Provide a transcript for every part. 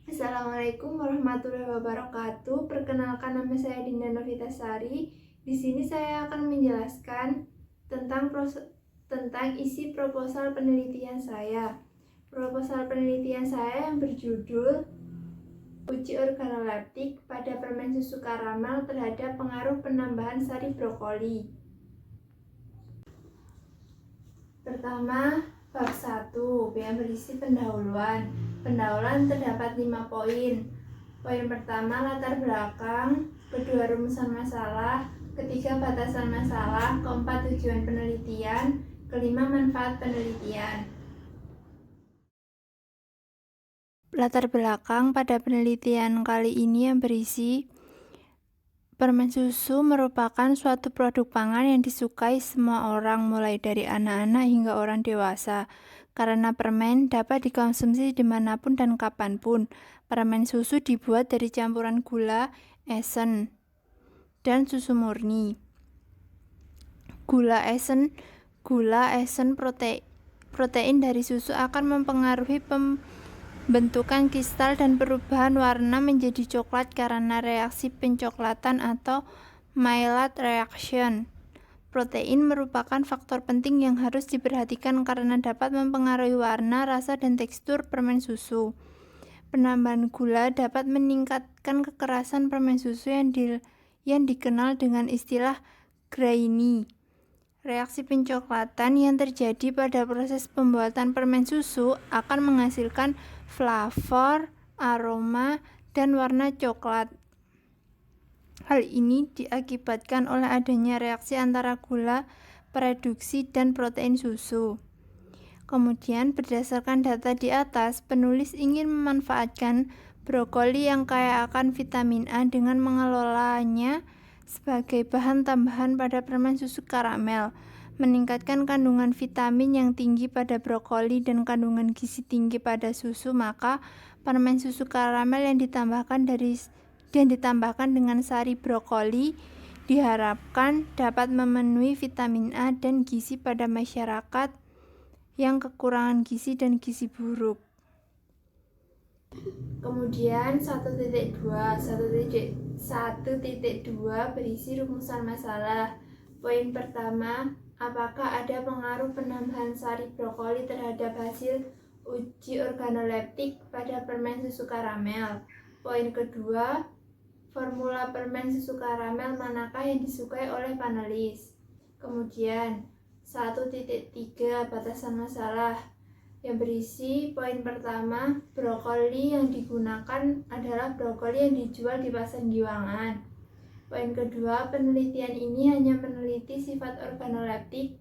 Assalamualaikum warahmatullahi wabarakatuh. Perkenalkan, nama saya Dinda Novitasari. Di sini saya akan menjelaskan tentang isi proposal penelitian saya. Proposal penelitian saya yang berjudul Uji organoleptik pada permen susu karamel terhadap pengaruh penambahan sari brokoli. Pertama, bab 1 yang berisi pendahuluan. Pendahuluan terdapat 5 poin. Poin pertama, latar belakang. Kedua, rumusan masalah. Ketiga, batasan masalah. Keempat, tujuan penelitian. Kelima, manfaat penelitian. Latar belakang pada penelitian kali ini yang berisi permen susu merupakan suatu produk pangan yang disukai semua orang, mulai dari anak-anak hingga orang dewasa. Karena permen dapat dikonsumsi dimanapun dan kapanpun. Permen susu dibuat dari campuran gula, esen, dan susu murni. Gula esen protein dari susu akan mempengaruhi pembentukan kristal dan perubahan warna menjadi coklat karena reaksi pencoklatan atau Maillard reaction. Protein merupakan faktor penting yang harus diperhatikan karena dapat mempengaruhi warna, rasa, dan tekstur permen susu. Penambahan gula dapat meningkatkan kekerasan permen susu yang dikenal dengan istilah grainy. Reaksi pencoklatan yang terjadi pada proses pembuatan permen susu akan menghasilkan flavor, aroma, dan warna coklat. Hal ini diakibatkan oleh adanya reaksi antara gula reduksi dan protein susu. Kemudian, berdasarkan data di atas, penulis ingin memanfaatkan brokoli yang kaya akan vitamin A dengan mengelolanya sebagai bahan tambahan pada permen susu karamel, meningkatkan kandungan vitamin yang tinggi pada brokoli dan kandungan gizi tinggi pada susu. Maka permen susu karamel yang ditambahkan dengan sari brokoli diharapkan dapat memenuhi vitamin A dan gizi pada masyarakat yang kekurangan gizi dan gizi buruk. Kemudian 1.2 berisi rumusan masalah. Poin pertama, apakah ada pengaruh penambahan sari brokoli terhadap hasil uji organoleptik pada permen susu karamel? Poin kedua, formula permen susu karamel manakah yang disukai oleh panelis? Kemudian 1.3 batasan masalah yang berisi poin pertama, brokoli yang digunakan adalah brokoli yang dijual di pasar giwangan. Poin kedua, penelitian ini hanya meneliti sifat organoleptik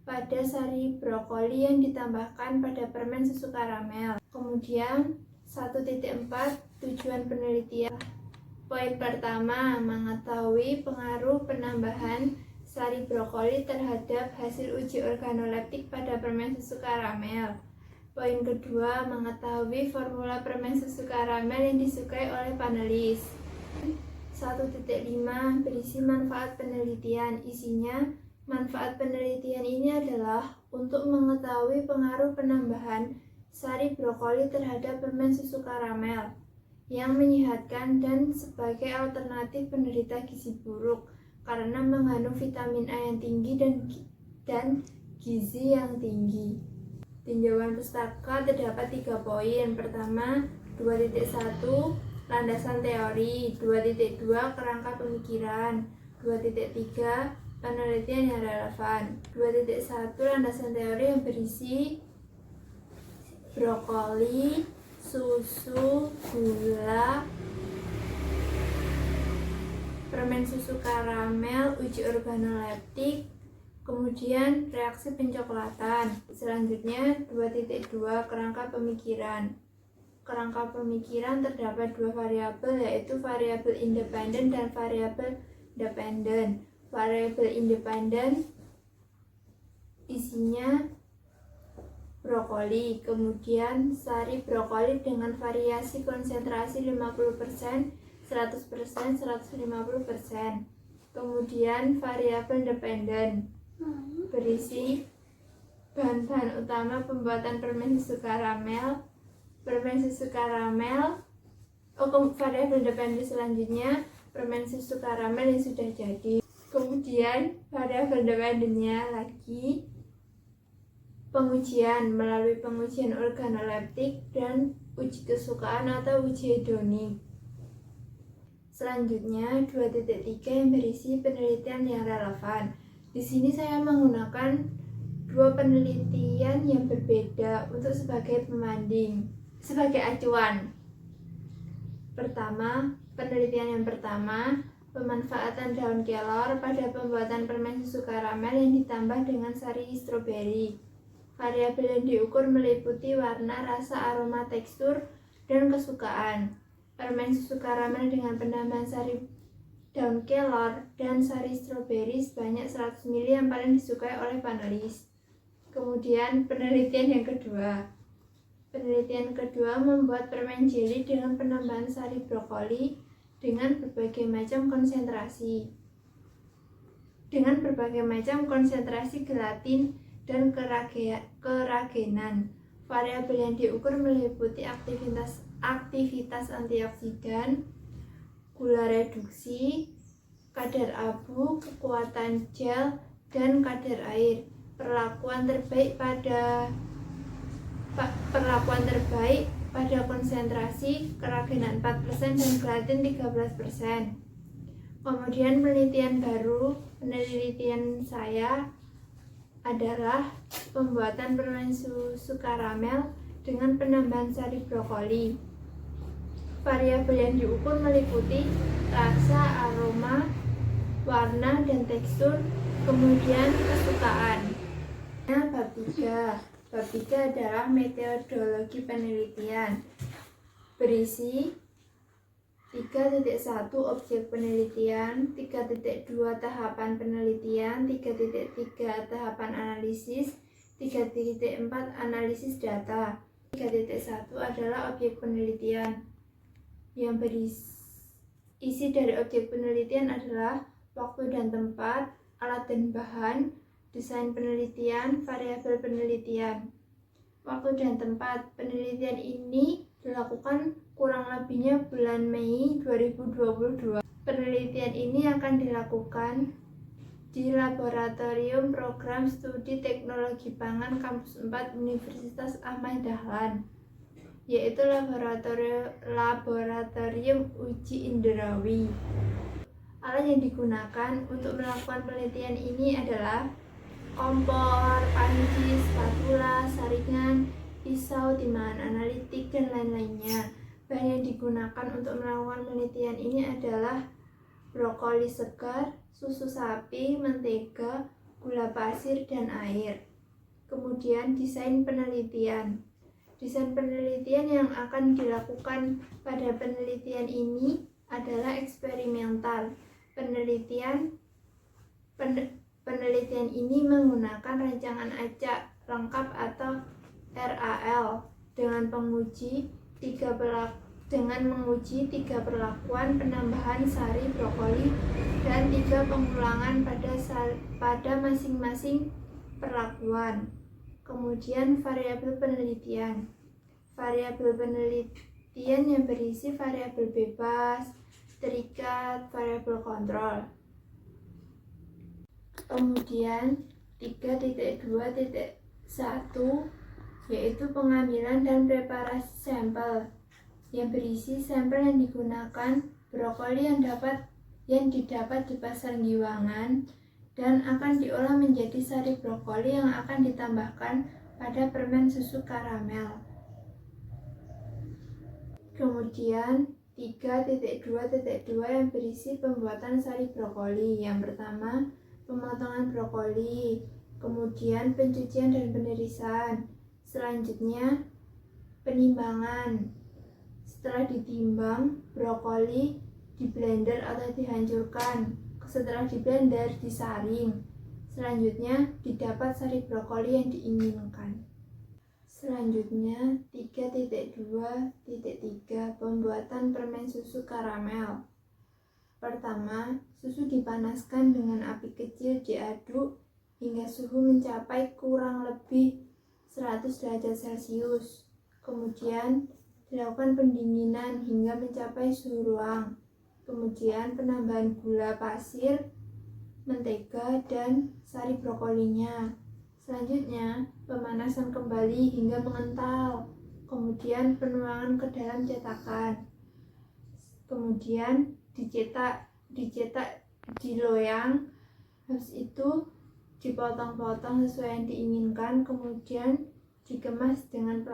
pada sari brokoli yang ditambahkan pada permen susu karamel. Kemudian 1.4 tujuan penelitian. Poin pertama, mengetahui pengaruh penambahan sari brokoli terhadap hasil uji organoleptik pada permen susu karamel. Poin kedua, mengetahui formula permen susu karamel yang disukai oleh panelis. 1.5 berisi manfaat penelitian. Isinya, manfaat penelitian ini adalah untuk mengetahui pengaruh penambahan sari brokoli terhadap permen susu karamel yang menyehatkan dan sebagai alternatif penderita gizi buruk karena mengandung vitamin A yang tinggi dan gizi yang tinggi. Tinjauan pustaka terdapat 3 poin. Pertama, 2.1 landasan teori, 2.2 kerangka pemikiran, 2.3 penelitian yang relevan. 2.1 landasan teori yang berisi brokoli, susu, gula, permen susu karamel, uji organoleptik, kemudian reaksi pencoklatan. Selanjutnya 2.2 kerangka pemikiran. Kerangka pemikiran terdapat 2 variabel, yaitu variabel independen dan variabel dependen. Variabel independen isinya brokoli, kemudian sari brokoli dengan variasi konsentrasi 50%, 100%, 150%. Kemudian variabel dependen berisi bahan-bahan utama pembuatan permen susu karamel, permen susu karamel. Variabel dependen selanjutnya permen susu karamel yang sudah jadi. Kemudian variabel dependennya lagi pengujian melalui pengujian organoleptik dan uji kesukaan atau uji hedonik. Selanjutnya 2.3 yang berisi penelitian yang relevan. Di sini saya menggunakan dua penelitian yang berbeda untuk sebagai pembanding, sebagai acuan. Pertama, penelitian yang pertama, pemanfaatan daun kelor pada pembuatan permen susu karamel yang ditambah dengan sari stroberi. Variabel yang diukur meliputi warna, rasa, aroma, tekstur, dan kesukaan. Permen susu karamel dengan penambahan sari daun kelor dan sari stroberi sebanyak 100 ml yang paling disukai oleh panelis. Kemudian penelitian yang kedua. Penelitian kedua membuat permen jeli dengan penambahan sari brokoli dengan berbagai macam konsentrasi. Dengan berbagai macam konsentrasi gelatin dan keragenan. Variabel yang diukur meliputi aktivitas antioksidan, gula reduksi, kadar abu, kekuatan gel, dan kadar air. Perlakuan terbaik pada konsentrasi keragenan 4% dan gelatin 13%. Kemudian penelitian saya adalah pembuatan permen susu karamel dengan penambahan sari brokoli. Variabel yang diukur meliputi rasa, aroma, warna, dan tekstur, kemudian kesukaan. Bab 3. Bab 3 adalah metodologi penelitian. Berisi 3.1 objek penelitian, 3.2 tahapan penelitian, 3.3 tahapan analisis, 3.4 analisis data. 3.1 adalah objek penelitian. Yang berisi dari objek penelitian adalah waktu dan tempat, alat dan bahan, desain penelitian, variabel penelitian. Waktu dan tempat penelitian ini dilakukan kurang lebihnya bulan Mei 2022. Penelitian ini akan dilakukan di Laboratorium Program Studi Teknologi Pangan Kampus 4 Universitas Ahmad Dahlan, yaitu Laboratorium Uji Indrawi. Alat yang digunakan untuk melakukan penelitian ini adalah kompor, panci, spatula, saringan, pisau, timbangan analitik, dan lain-lainnya. Bahan yang digunakan untuk melakukan penelitian ini adalah brokoli segar, susu sapi, mentega, gula pasir, dan air. Kemudian desain penelitian. Desain penelitian yang akan dilakukan pada penelitian ini adalah eksperimental. Penelitian ini menggunakan rancangan acak lengkap atau RAL dengan menguji tiga perlakuan penambahan sari brokoli dan 3 pengulangan pada masing-masing perlakuan. Kemudian variabel penelitian. Variabel penelitian yang berisi variabel bebas, terikat, variabel kontrol. Kemudian 3.2.1 yaitu pengambilan dan preparasi sampel yang berisi sampel yang digunakan brokoli yang didapat di pasar Giwangan dan akan diolah menjadi sari brokoli yang akan ditambahkan pada permen susu karamel. Kemudian 3.2.2 yang berisi pembuatan sari brokoli. Yang pertama, pemotongan brokoli, kemudian pencucian dan penirisan. Selanjutnya, penimbangan. Setelah ditimbang, brokoli di blender atau dihancurkan. Setelah di blender, disaring. Selanjutnya, didapat sari brokoli yang diinginkan. Selanjutnya, 3.2.3 pembuatan permen susu karamel. Pertama, susu dipanaskan dengan api kecil, diaduk hingga suhu mencapai kurang lebih 100 derajat Celcius. Kemudian dilakukan pendinginan hingga mencapai suhu ruang. Kemudian penambahan gula pasir, mentega, dan sari brokolinya. Selanjutnya, pemanasan kembali hingga mengental. Kemudian penuangan ke dalam cetakan. Kemudian dicetak di loyang. Habis itu dipotong-potong sesuai yang diinginkan. Kemudian dikemas dengan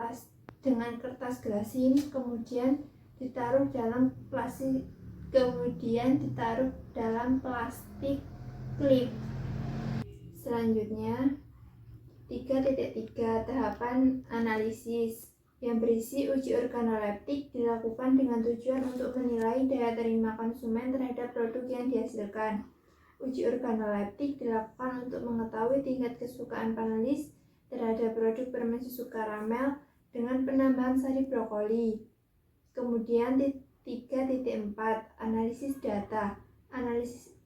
kertas gelasin. Kemudian ditaruh dalam plastik klip. Selanjutnya 3.3 tahapan analisis yang berisi uji organoleptik dilakukan dengan tujuan untuk menilai daya terima konsumen terhadap produk yang dihasilkan. Uji organoleptik dilakukan untuk mengetahui tingkat kesukaan panelis terhadap produk permen susu karamel dengan penambahan sari brokoli. Kemudian 3.4 analisis data.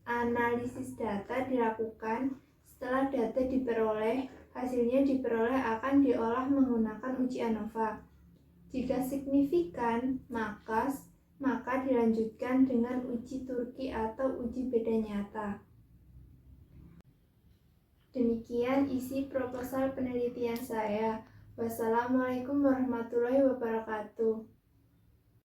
Analisis data dilakukan setelah data diperoleh. Hasilnya diperoleh akan diolah menggunakan uji ANOVA. Jika signifikan, maka dilanjutkan dengan uji Turki atau uji beda nyata. Demikian isi proposal penelitian saya. Wassalamualaikum warahmatullahi wabarakatuh.